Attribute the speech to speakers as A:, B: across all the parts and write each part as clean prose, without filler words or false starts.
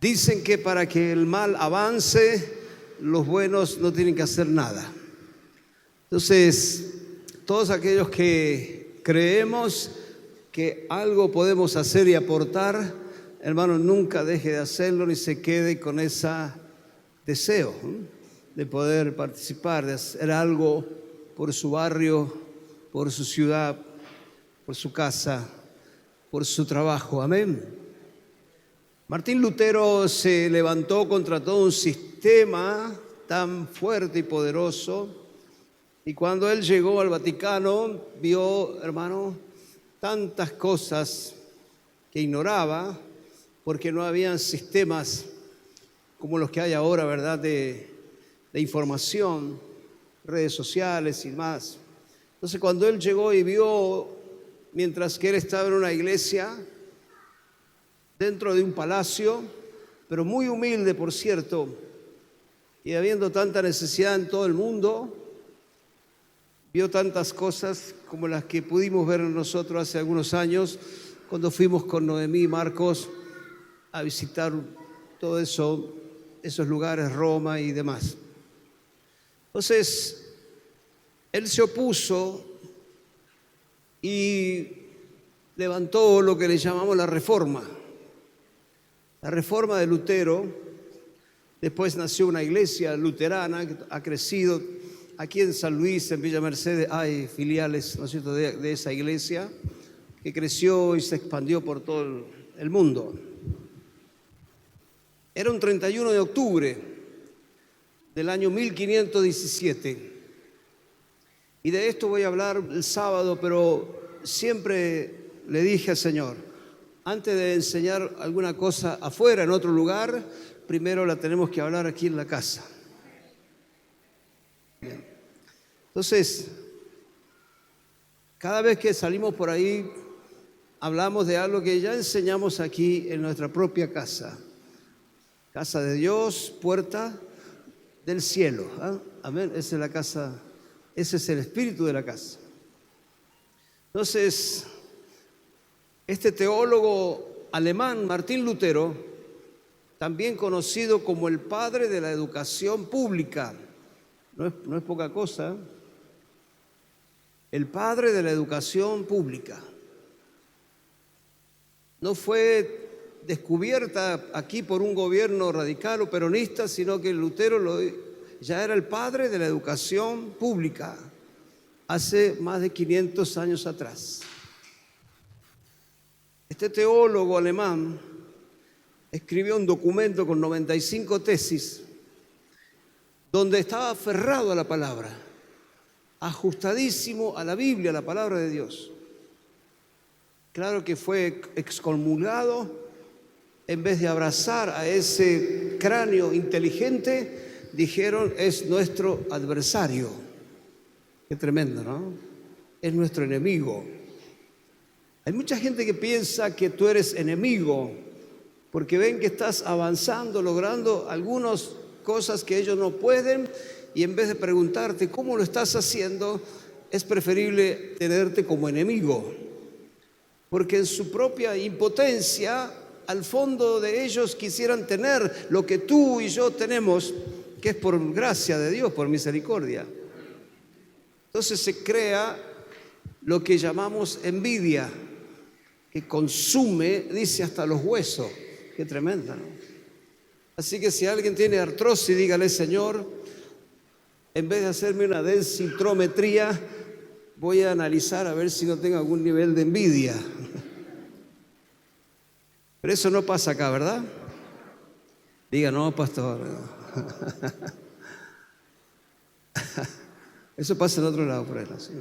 A: Dicen que para que el mal avance, los buenos no tienen que hacer nada. Entonces, todos aquellos que creemos que algo podemos hacer y aportar, hermano, nunca deje de hacerlo ni se quede con ese deseo de poder participar, de hacer algo por su barrio, por su ciudad, por su casa, por su trabajo. Amén. Martín Lutero se levantó contra todo un sistema tan fuerte y poderoso, y cuando él llegó al Vaticano vio, hermano, tantas cosas que ignoraba, porque no habían sistemas como los que hay ahora, ¿verdad?, de información, redes sociales y más. Entonces, cuando él llegó y vio, mientras que él estaba en una iglesia, dentro de un palacio, pero muy humilde, por cierto, y habiendo tanta necesidad en todo el mundo, vio tantas cosas como las que pudimos ver nosotros hace algunos años, cuando fuimos con Noemí y Marcos a visitar todo eso, esos lugares, Roma y demás. Entonces, él se opuso y levantó lo que le llamamos la Reforma. La Reforma de Lutero. Después nació una iglesia luterana que ha crecido. Aquí en San Luis, en Villa Mercedes, hay filiales, ¿no es cierto?, de esa iglesia que creció y se expandió por todo el mundo. Era un 31 de octubre del año 1517. Y de esto voy a hablar el sábado, pero siempre le dije al Señor, antes de enseñar alguna cosa afuera, en otro lugar, primero la tenemos que hablar aquí en la casa. Bien. Entonces, cada vez que salimos por ahí, hablamos de algo que ya enseñamos aquí en nuestra propia casa. Casa de Dios, puerta del cielo. ¿Ah? Amén. Esa es la casa, ese es el espíritu de la casa. Entonces, este teólogo alemán, Martín Lutero, también conocido como el padre de la educación pública, no es poca cosa, el padre de la educación pública. No fue descubierta aquí por un gobierno radical o peronista, sino que Lutero ya era el padre de la educación pública hace más de 500 años atrás. Este teólogo alemán escribió un documento con 95 tesis donde estaba aferrado a la palabra, ajustadísimo a la Biblia, a la palabra de Dios. Claro que fue excomulgado. En vez de abrazar a ese cráneo inteligente, dijeron, es nuestro adversario. Qué tremendo, ¿no? Es nuestro enemigo. Hay mucha gente que piensa que tú eres enemigo porque ven que estás avanzando, logrando algunas cosas que ellos no pueden, y en vez de preguntarte cómo lo estás haciendo, es preferible tenerte como enemigo. Porque en su propia impotencia, al fondo de ellos quisieran tener lo que tú y yo tenemos, que es por gracia de Dios, por misericordia. Entonces se crea lo que llamamos envidia, que consume, dice, hasta los huesos. Qué tremenda, ¿no? Así que si alguien tiene artrosis, dígale, Señor, en vez de hacerme una densitometría, voy a analizar a ver si no tengo algún nivel de envidia. Pero eso no pasa acá, ¿verdad? Diga, no, pastor. Eso pasa en otro lado por ahí, ¿sí?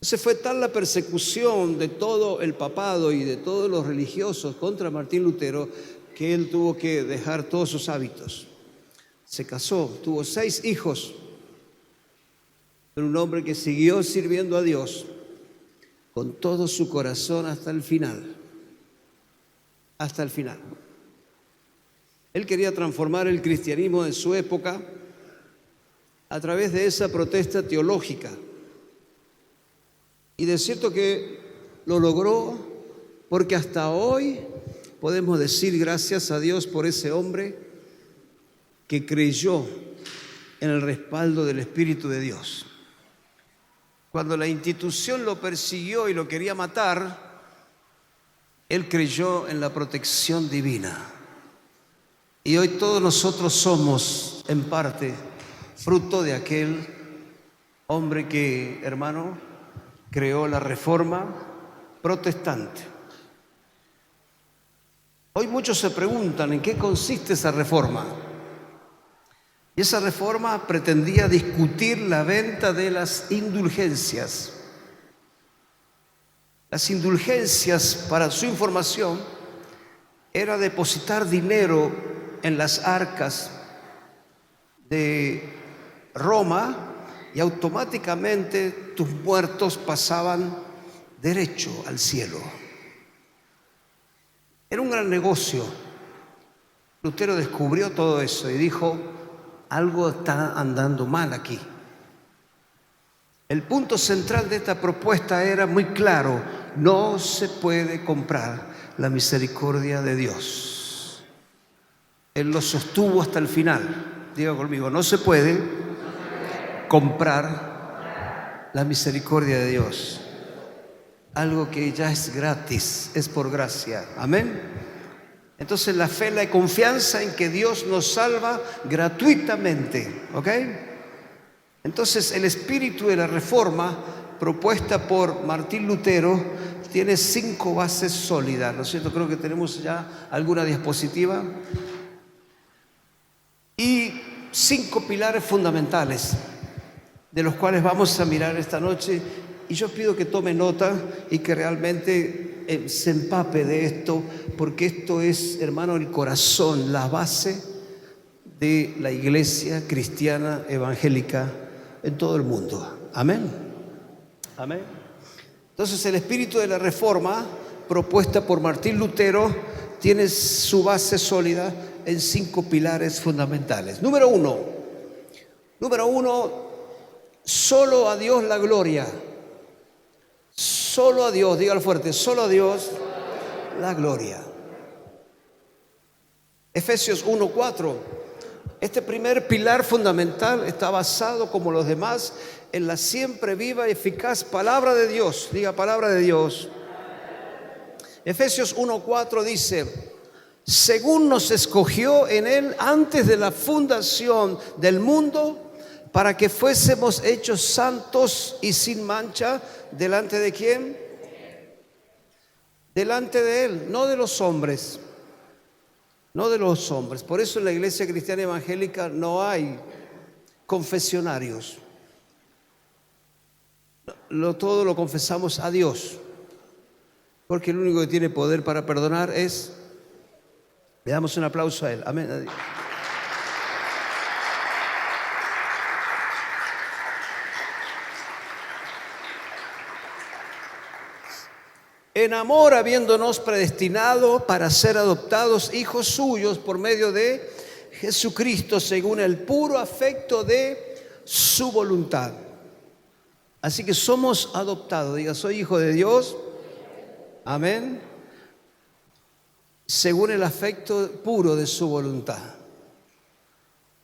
A: Entonces fue tal la persecución de todo el papado y de todos los religiosos contra Martín Lutero que él tuvo que dejar todos sus hábitos. Se casó, tuvo 6 hijos, pero un hombre que siguió sirviendo a Dios con todo su corazón hasta el final. Hasta el final. Él quería transformar el cristianismo de su época a través de esa protesta teológica. Y de cierto que lo logró, porque hasta hoy podemos decir gracias a Dios por ese hombre que creyó en el respaldo del Espíritu de Dios. Cuando la institución lo persiguió y lo quería matar, él creyó en la protección divina. Y hoy todos nosotros somos, en parte, fruto de aquel hombre que, hermano, creó la Reforma protestante. Hoy muchos se preguntan en qué consiste esa reforma. Y esa reforma pretendía discutir la venta de las indulgencias. Las indulgencias, para su información, era depositar dinero en las arcas de Roma y automáticamente tus muertos pasaban derecho al cielo. Era un gran negocio. Lutero descubrió todo eso y dijo: algo está andando mal aquí. El punto central de esta propuesta era muy claro: no se puede comprar la misericordia de Dios. Él lo sostuvo hasta el final. Diga conmigo: no se puede comprar la misericordia de Dios. Algo que ya es gratis, es por gracia. Amén. Entonces la fe, la confianza en que Dios nos salva gratuitamente. ¿Ok? Entonces el espíritu de la reforma propuesta por Martín Lutero tiene 5 bases sólidas, ¿no es cierto? Creo que tenemos ya alguna diapositiva. Y 5 pilares fundamentales, de los cuales vamos a mirar esta noche. Y yo pido que tome nota y que realmente se empape de esto, porque esto es, hermano, el corazón, la base de la iglesia cristiana evangélica en todo el mundo. Amén. Amén. Entonces el espíritu de la reforma propuesta por Martín Lutero tiene su base sólida en 5 pilares fundamentales. Número uno, solo a Dios la gloria. Solo a Dios, dígalo fuerte, solo a Dios la gloria. Efesios 1:4. Este primer pilar fundamental está basado, como los demás, en la siempre viva y eficaz palabra de Dios. Diga: palabra de Dios. Efesios 1:4 dice: según nos escogió en Él antes de la fundación del mundo, para que fuésemos hechos santos y sin mancha, ¿delante de quién? Delante de Él, no de los hombres. No de los hombres. Por eso en la iglesia cristiana evangélica no hay confesionarios. Todo lo confesamos a Dios, porque el único que tiene poder para perdonar es... Le damos un aplauso a Él. Amén. En amor, habiéndonos predestinado para ser adoptados hijos suyos por medio de Jesucristo, según el puro afecto de su voluntad. Así que somos adoptados. Diga: soy hijo de Dios. Amén. Según el afecto puro de su voluntad.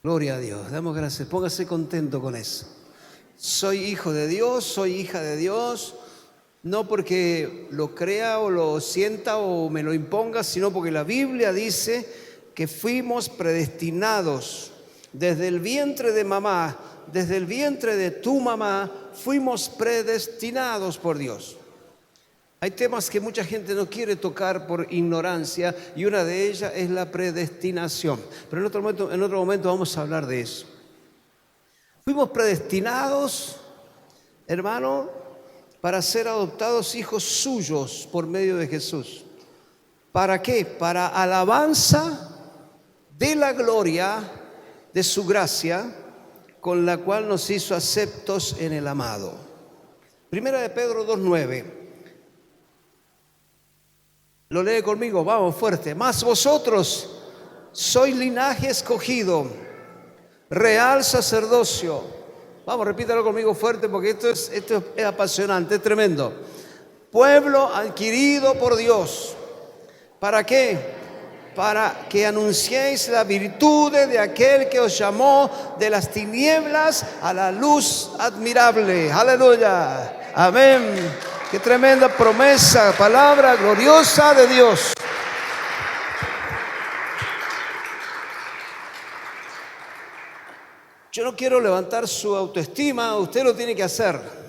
A: Gloria a Dios. Damos gracias. Póngase contento con eso. Soy hijo de Dios, soy hija de Dios. No porque lo crea o lo sienta o me lo imponga, sino porque la Biblia dice que fuimos predestinados desde el vientre de mamá, desde el vientre de tu mamá, fuimos predestinados por Dios. Hay temas que mucha gente no quiere tocar por ignorancia y una de ellas es la predestinación. Pero en otro momento vamos a hablar de eso. Fuimos predestinados, hermano, para ser adoptados hijos suyos por medio de Jesús. ¿Para qué? Para alabanza de la gloria de su gracia, con la cual nos hizo aceptos en el amado. Primera de Pedro 2:9. Lo lee conmigo, vamos fuerte. Mas vosotros sois linaje escogido, real sacerdocio. Vamos, repítalo conmigo fuerte, porque esto es apasionante, es tremendo. Pueblo adquirido por Dios, ¿Para qué? Para que anunciéis la virtud de aquel que os llamó de las tinieblas a la luz admirable. Aleluya. Amén. Qué tremenda promesa, palabra gloriosa de Dios. Yo no quiero levantar su autoestima, usted lo tiene que hacer.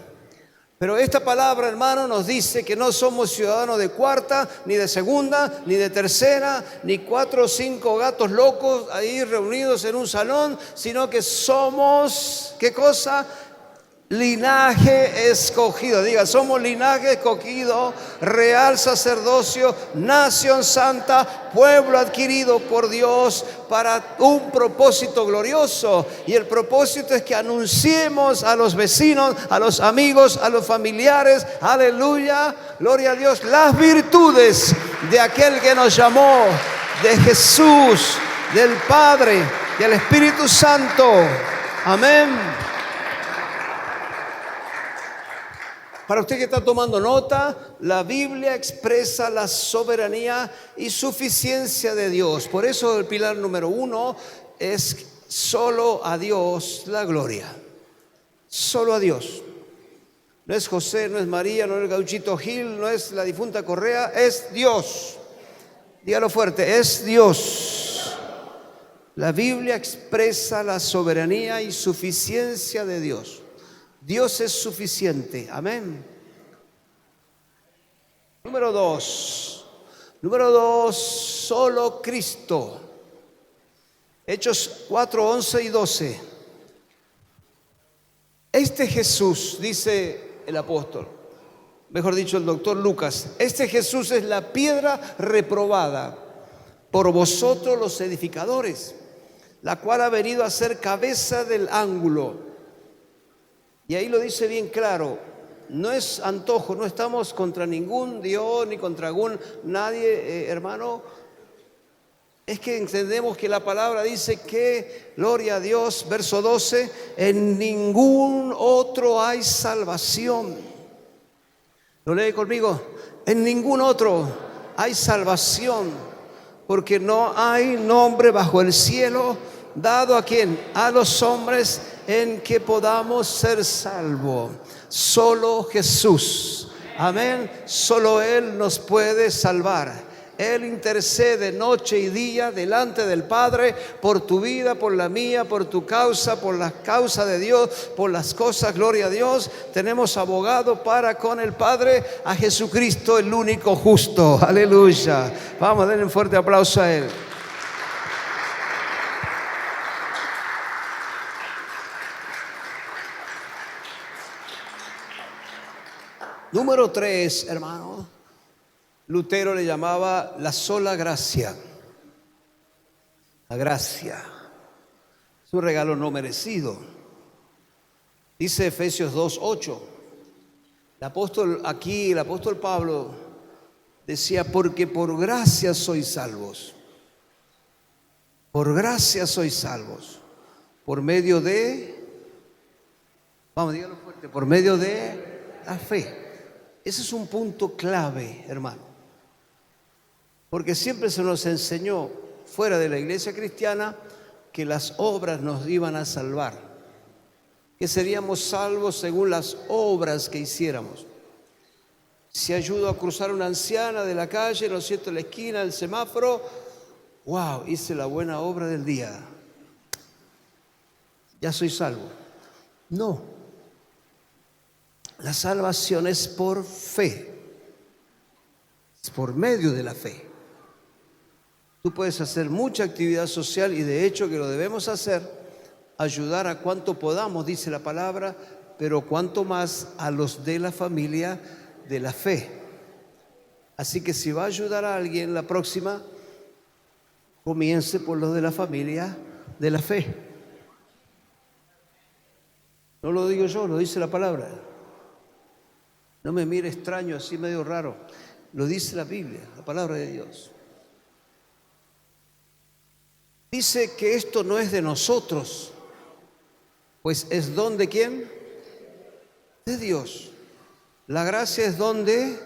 A: Pero esta palabra, hermano, nos dice que no somos ciudadanos de cuarta, ni de segunda, ni de tercera, ni 4 o 5 gatos locos ahí reunidos en un salón, sino que somos, ¿qué cosa? Linaje escogido. Diga, somos linaje escogido, real sacerdocio, nación santa, pueblo adquirido por Dios para un propósito glorioso. Y el propósito es que anunciemos a los vecinos, a los amigos, a los familiares, aleluya, gloria a Dios, las virtudes de aquel que nos llamó, de Jesús, del Padre, del Espíritu Santo. Amén. Para usted que está tomando nota, la Biblia expresa la soberanía y suficiencia de Dios. Por eso el pilar número 1 es solo a Dios la gloria. Solo a Dios. No es José, no es María, no es el gauchito Gil, no es la difunta Correa, es Dios. Dígalo fuerte, es Dios. La Biblia expresa la soberanía y suficiencia de Dios. Dios es suficiente. Amén. Número 2. Solo Cristo. Hechos 4, 11 y 12. Este Jesús, dice el apóstol, mejor dicho el doctor Lucas, este Jesús es la piedra reprobada por vosotros los edificadores, la cual ha venido a ser cabeza del ángulo. Y ahí lo dice bien claro, no es antojo, no estamos contra ningún Dios ni contra nadie, hermano. Es que entendemos que la palabra dice que, gloria a Dios, verso 12, en ningún otro hay salvación. ¿Lo lee conmigo? En ningún otro hay salvación, porque no hay nombre bajo el cielo dado a quién, a los hombres en que podamos ser salvos. Solo Jesús. Amén. Solo Él nos puede salvar. Él intercede noche y día delante del Padre por tu vida, por la mía, por tu causa, por la causa de Dios, por las cosas, gloria a Dios. Tenemos abogado para con el Padre, a Jesucristo, el único justo. Aleluya. Vamos a darle un fuerte aplauso a Él. Número 3, hermano, Lutero le llamaba la sola gracia. La gracia es un regalo no merecido. Dice Efesios 2:8. El apóstol Pablo decía, porque por gracia sois salvos. Por gracia sois salvos. Por medio de, vamos, dígalo fuerte, por medio de la fe. Ese es un punto clave, hermano, porque siempre se nos enseñó fuera de la iglesia cristiana que las obras nos iban a salvar, que seríamos salvos según las obras que hiciéramos. Si ayudo a cruzar a una anciana de la calle, lo siento, en la esquina del semáforo, wow, hice la buena obra del día, ya soy salvo. No. La salvación es por fe, es por medio de la fe. Tú puedes hacer mucha actividad social y de hecho que lo debemos hacer, ayudar a cuanto podamos, dice la palabra, pero cuanto más a los de la familia de la fe. Así que si va a ayudar a alguien la próxima, comience por los de la familia de la fe. No lo digo yo, lo dice la palabra. No me mire extraño, así medio raro. Lo dice la Biblia, la palabra de Dios. Dice que esto no es de nosotros, pues es don de ¿quién? De Dios. La gracia es don de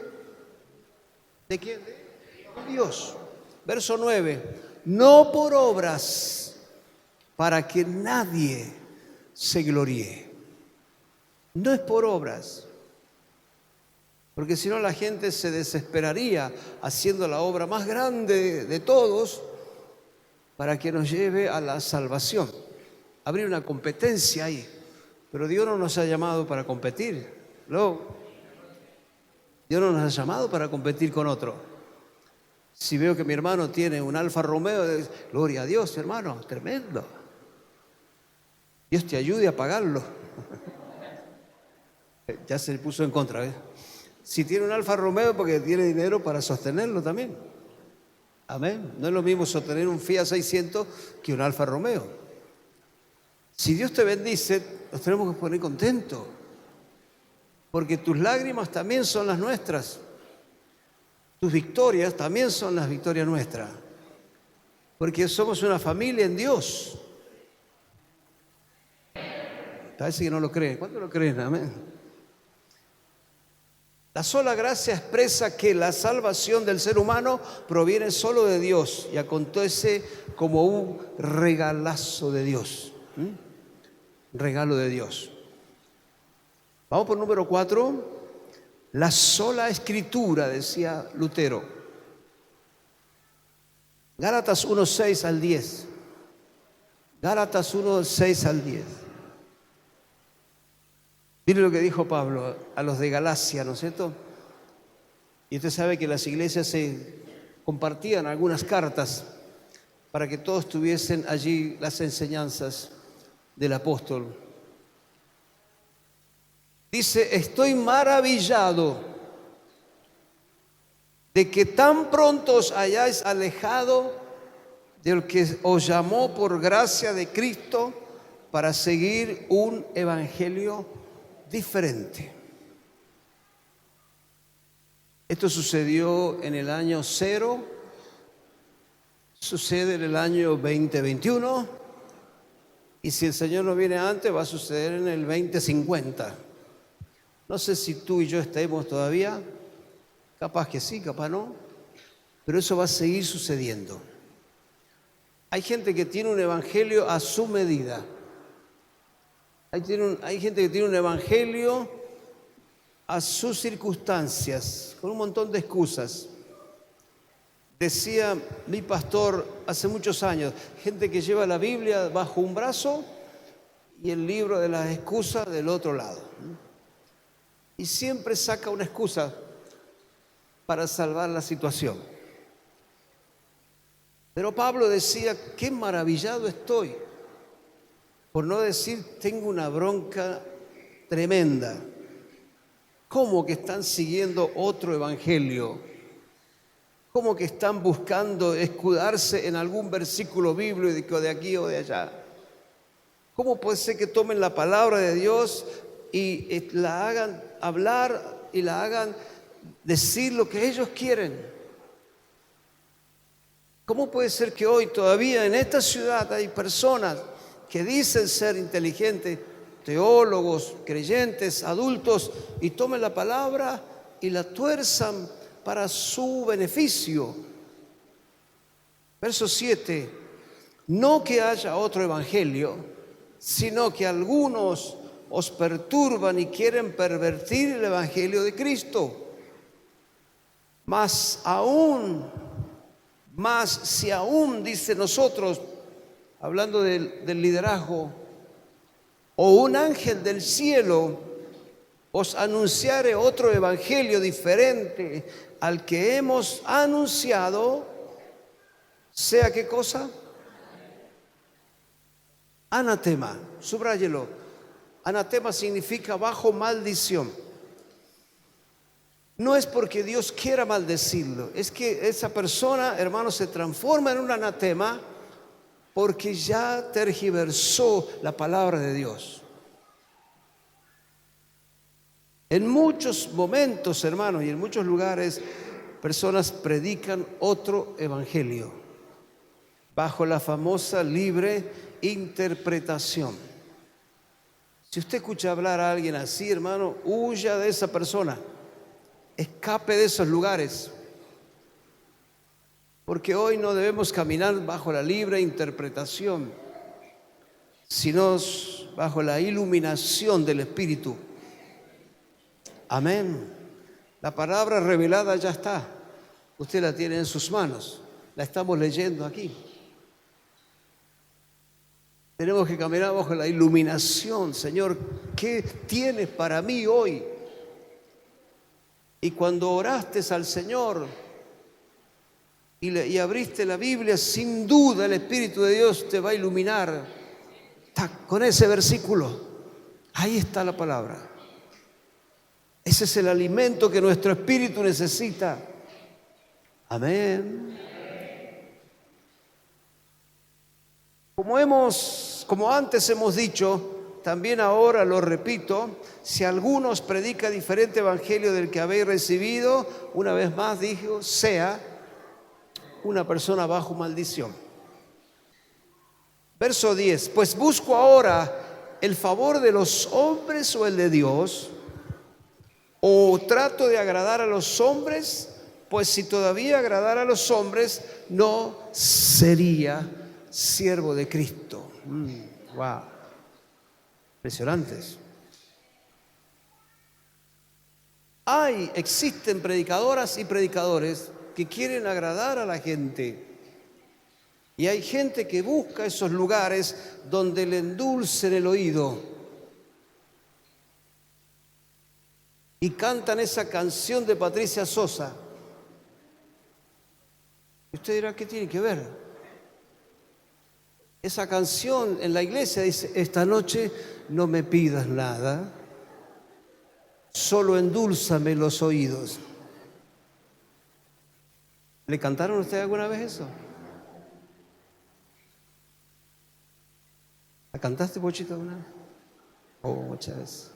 A: quién? De Dios. Verso 9, no por obras para que nadie se gloríe. No es por obras, porque si no la gente se desesperaría haciendo la obra más grande de todos para que nos lleve a la salvación. Habría una competencia ahí, pero Dios no nos ha llamado para competir. Luego, Dios no nos ha llamado para competir con otro. Si veo que mi hermano tiene un Alfa Romeo, gloria a Dios, hermano, tremendo. Dios te ayude a pagarlo. Ya se le puso en contra, ¿eh? Si tiene un Alfa Romeo, porque tiene dinero para sostenerlo también. Amén. No es lo mismo sostener un Fiat 600 que un Alfa Romeo. Si Dios te bendice, nos tenemos que poner contentos, porque tus lágrimas también son las nuestras. Tus victorias también son las victorias nuestras, porque somos una familia en Dios. Parece que no lo creen. ¿Cuánto lo creen? Amén. La sola gracia expresa que la salvación del ser humano proviene solo de Dios y acontece como un regalazo de Dios. Regalo de Dios. Vamos por número 4. La sola escritura, decía Lutero. Gálatas 1:6 al 10. Gálatas 1:6 al 10. Mire lo que dijo Pablo a los de Galacia, ¿no es cierto? Y usted sabe que las iglesias se compartían algunas cartas para que todos tuviesen allí las enseñanzas del apóstol. Dice, estoy maravillado de que tan pronto os hayáis alejado del que os llamó por gracia de Cristo para seguir un evangelio diferente. Esto sucedió en el año 0, sucede en el año 2021, y si el Señor no viene antes va a suceder en el 2050. No sé si tú y yo estemos todavía, capaz que sí, capaz no, pero eso va a seguir sucediendo. Hay gente que tiene un evangelio a su medida. Hay gente que tiene un evangelio a sus circunstancias, con un montón de excusas. Decía mi pastor hace muchos años, gente que lleva la Biblia bajo un brazo y el libro de las excusas del otro lado. Y siempre saca una excusa para salvar la situación. Pero Pablo decía, qué maravillado estoy. Por no decir, tengo una bronca tremenda. ¿Cómo que están siguiendo otro evangelio? ¿Cómo que están buscando escudarse en algún versículo bíblico de aquí o de allá? ¿Cómo puede ser que tomen la palabra de Dios y la hagan hablar y la hagan decir lo que ellos quieren? ¿Cómo puede ser que hoy todavía en esta ciudad hay personas que dicen ser inteligentes, teólogos, creyentes, adultos, y tomen la palabra y la tuerzan para su beneficio? Verso 7, no que haya otro evangelio, sino que algunos os perturban y quieren pervertir el evangelio de Cristo. Mas si aún, dice nosotros, hablando del liderazgo, o un ángel del cielo os anunciare otro evangelio diferente al que hemos anunciado, sea qué cosa, anatema, subráyelo. Anatema significa bajo maldición. No es porque Dios quiera maldecirlo, es que esa persona, hermano, se transforma en un anatema porque ya tergiversó la palabra de Dios. En muchos momentos, hermanos, y en muchos lugares, personas predican otro evangelio bajo la famosa libre interpretación. Si usted escucha hablar a alguien así, hermano, huya de esa persona, escape de esos lugares, porque hoy no debemos caminar bajo la libre interpretación, sino bajo la iluminación del Espíritu. Amén. La palabra revelada ya está. Usted la tiene en sus manos. La estamos leyendo aquí. Tenemos que caminar bajo la iluminación. Señor, ¿qué tienes para mí hoy? Y cuando oraste al Señor y abriste la Biblia, sin duda el Espíritu de Dios te va a iluminar. Con ese versículo, ahí está la palabra. Ese es el alimento que nuestro espíritu necesita. Amén. Como antes hemos dicho, también ahora lo repito, si alguno os predica diferente evangelio del que habéis recibido, una vez más dijo, sea una persona bajo maldición. Verso 10, pues busco ahora el favor de los hombres o el de Dios, o trato de agradar a los hombres, pues si todavía agradara a los hombres, no sería siervo de Cristo. Wow, impresionantes. Existen predicadoras y predicadores que quieren agradar a la gente. Y hay gente que busca esos lugares donde le endulcen el oído. Y cantan esa canción de Patricia Sosa. Y usted dirá, ¿qué tiene que ver? Esa canción en la iglesia dice, esta noche no me pidas nada, solo endúlzame los oídos. ¿Le cantaron a usted alguna vez eso? ¿La cantaste, Pochito, alguna vez? Oh, muchas veces.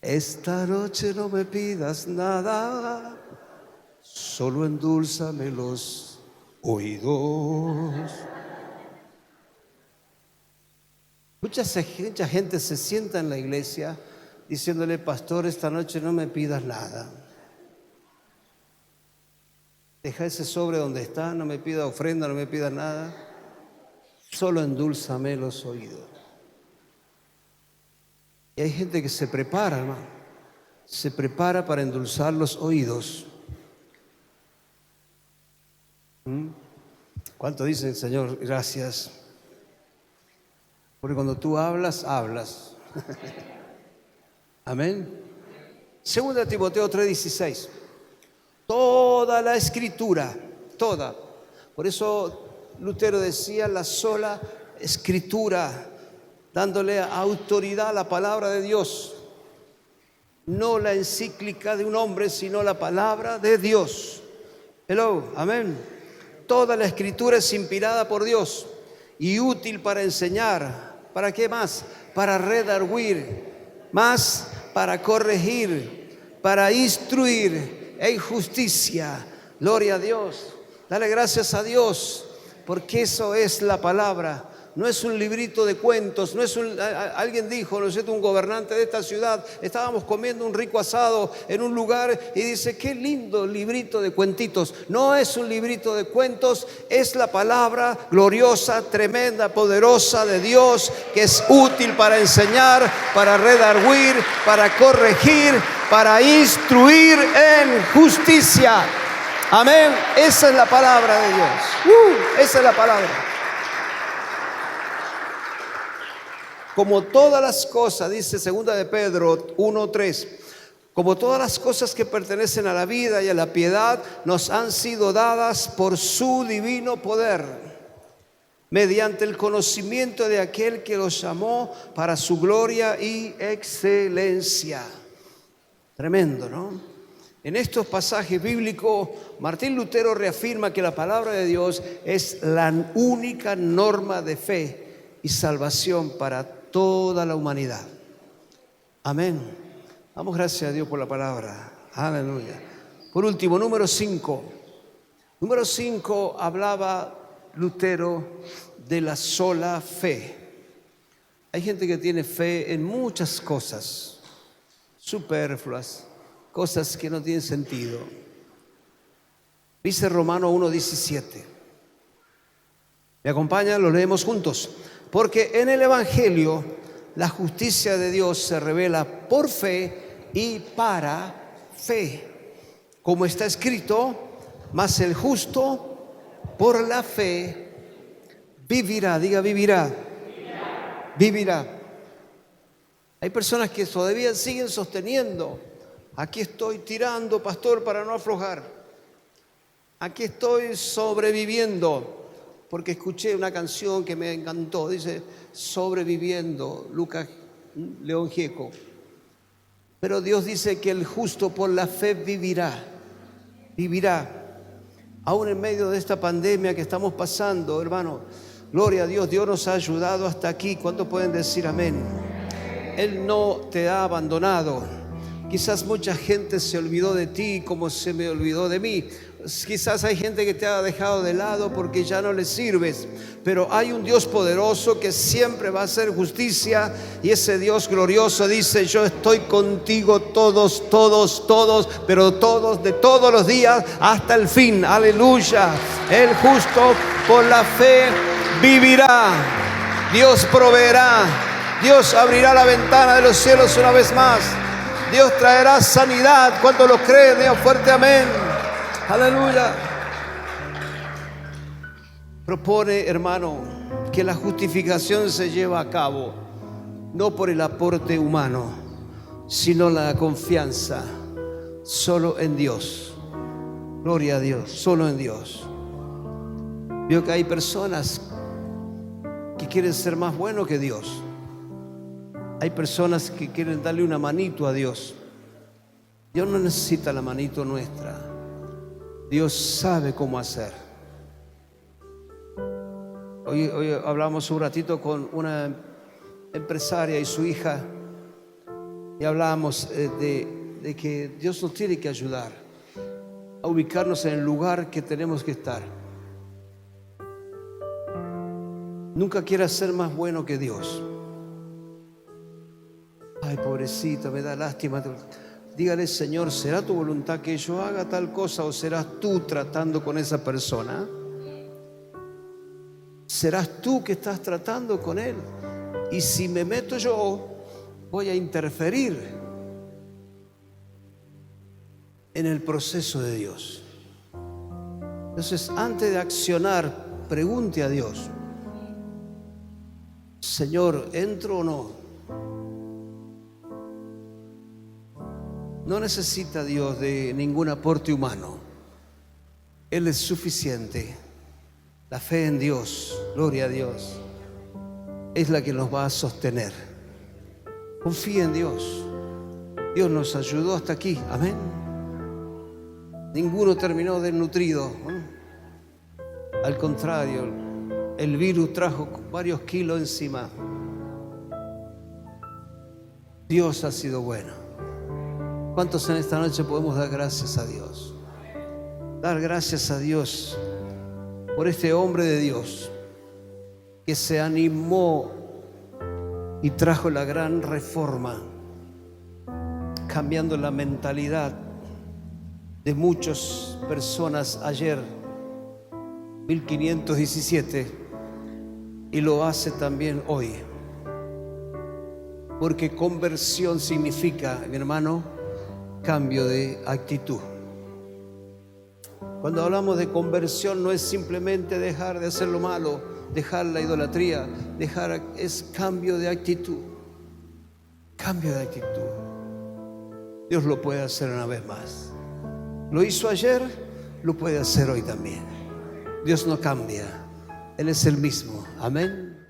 A: Esta noche no me pidas nada, solo endúlzame los oídos. Mucha gente se sienta en la iglesia diciéndole, pastor, esta noche no me pidas nada. Deja ese sobre donde está, no me pida ofrenda, no me pidas nada. Solo endúlzame los oídos. Y hay gente que se prepara, hermano. Se prepara para endulzar los oídos. ¿Cuánto dicen, Señor? Gracias. Porque cuando tú hablas, hablas. Amén. Segunda Timoteo 3:16. Toda la escritura, toda. Por eso Lutero decía la sola escritura, dándole autoridad a la palabra de Dios. No la encíclica de un hombre, sino la palabra de Dios. Hello, amén. Toda la escritura es inspirada por Dios y útil para enseñar. ¿Para qué más? Para redarguir, más para corregir, para instruir en justicia. Gloria a Dios. Dale gracias a Dios, porque eso es la palabra. No es un librito de cuentos, no es alguien dijo, no sé, un gobernante de esta ciudad, estábamos comiendo un rico asado en un lugar y dice, qué lindo librito de cuentitos. No es un librito de cuentos, es la palabra gloriosa, tremenda, poderosa de Dios, que es útil para enseñar, para redarguir, para corregir, para instruir en justicia. Amén. Esa es la palabra de Dios. Esa es la palabra. Como todas las cosas, dice 2 de Pedro 1:3, como todas las cosas que pertenecen a la vida y a la piedad nos han sido dadas por su divino poder, mediante el conocimiento de aquel que los llamó para su gloria y excelencia. Tremendo, ¿no? En estos pasajes bíblicos, Martín Lutero reafirma que la palabra de Dios es la única norma de fe y salvación para toda la humanidad. Amén. Damos gracias a Dios por la palabra. Aleluya. Por último, número 5. Número 5 hablaba Lutero de la sola fe. Hay gente que tiene fe en muchas cosas superfluas, cosas que no tienen sentido. Dice Romanos 1:17. ¿Me acompañan? Lo leemos juntos. Porque en el Evangelio la justicia de Dios se revela por fe y para fe. Como está escrito, mas el justo por la fe vivirá. Diga, vivirá. Vivirá. Hay personas que todavía siguen sosteniendo: aquí estoy tirando, pastor, para no aflojar. Aquí estoy sobreviviendo. Porque escuché una canción que me encantó. Dice, sobreviviendo, Lucas León Gieco. Pero Dios dice que el justo por la fe vivirá. Vivirá. Aún en medio de esta pandemia que estamos pasando, hermano, gloria a Dios, Dios nos ha ayudado hasta aquí. ¿Cuántos pueden decir amén? Él no te ha abandonado. Quizás mucha gente se olvidó de ti como se me olvidó de mí. Quizás hay gente que te ha dejado de lado porque ya no le sirves. Pero hay un Dios poderoso que siempre va a hacer justicia. Y ese Dios glorioso dice: yo estoy contigo todos, pero todos, de todos los días hasta el fin. Aleluya. El justo por la fe vivirá. Dios proveerá. Dios abrirá la ventana de los cielos una vez más. Dios traerá sanidad. ¿Cuántos lo creen? Digan fuerte amén. Aleluya. Propone, hermano, que la justificación se lleva a cabo no por el aporte humano, sino la confianza solo en Dios. Gloria a Dios, solo en Dios. Veo que hay personas que quieren ser más buenos que Dios. Hay personas que quieren darle una manito a Dios. Dios no necesita la manito nuestra. Dios sabe cómo hacer. Hoy hablamos un ratito con una empresaria y su hija y hablamos de que Dios nos tiene que ayudar a ubicarnos en el lugar que tenemos que estar. Nunca quieras ser más bueno que Dios. Ay, pobrecito, me da lástima. Dígale: Señor, ¿será tu voluntad que yo haga tal cosa o serás tú tratando con esa persona? ¿Serás tú que estás tratando con él? Y si me meto yo, voy a interferir en el proceso de Dios. Entonces, antes de accionar, pregunte a Dios: Señor, ¿entro o no? No necesita Dios de ningún aporte humano. Él es suficiente. La fe en Dios, gloria a Dios, es la que nos va a sostener. Confía en Dios. Dios nos ayudó hasta aquí, amén. Ninguno terminó desnutrido, ¿no? Al contrario, el virus trajo varios kilos encima. Dios ha sido bueno. ¿Cuántos en esta noche podemos dar gracias a Dios? Dar gracias a Dios por este hombre de Dios que se animó y trajo la gran reforma, cambiando la mentalidad de muchas personas ayer, 1517, y lo hace también hoy. Porque conversión significa, mi hermano, cambio de actitud. Cuando hablamos de conversión, no es simplemente dejar de hacer lo malo, dejar la idolatría, es cambio de actitud. Cambio de actitud. Dios lo puede hacer una vez más. Lo hizo ayer, lo puede hacer hoy también. Dios no cambia, Él es el mismo. Amén.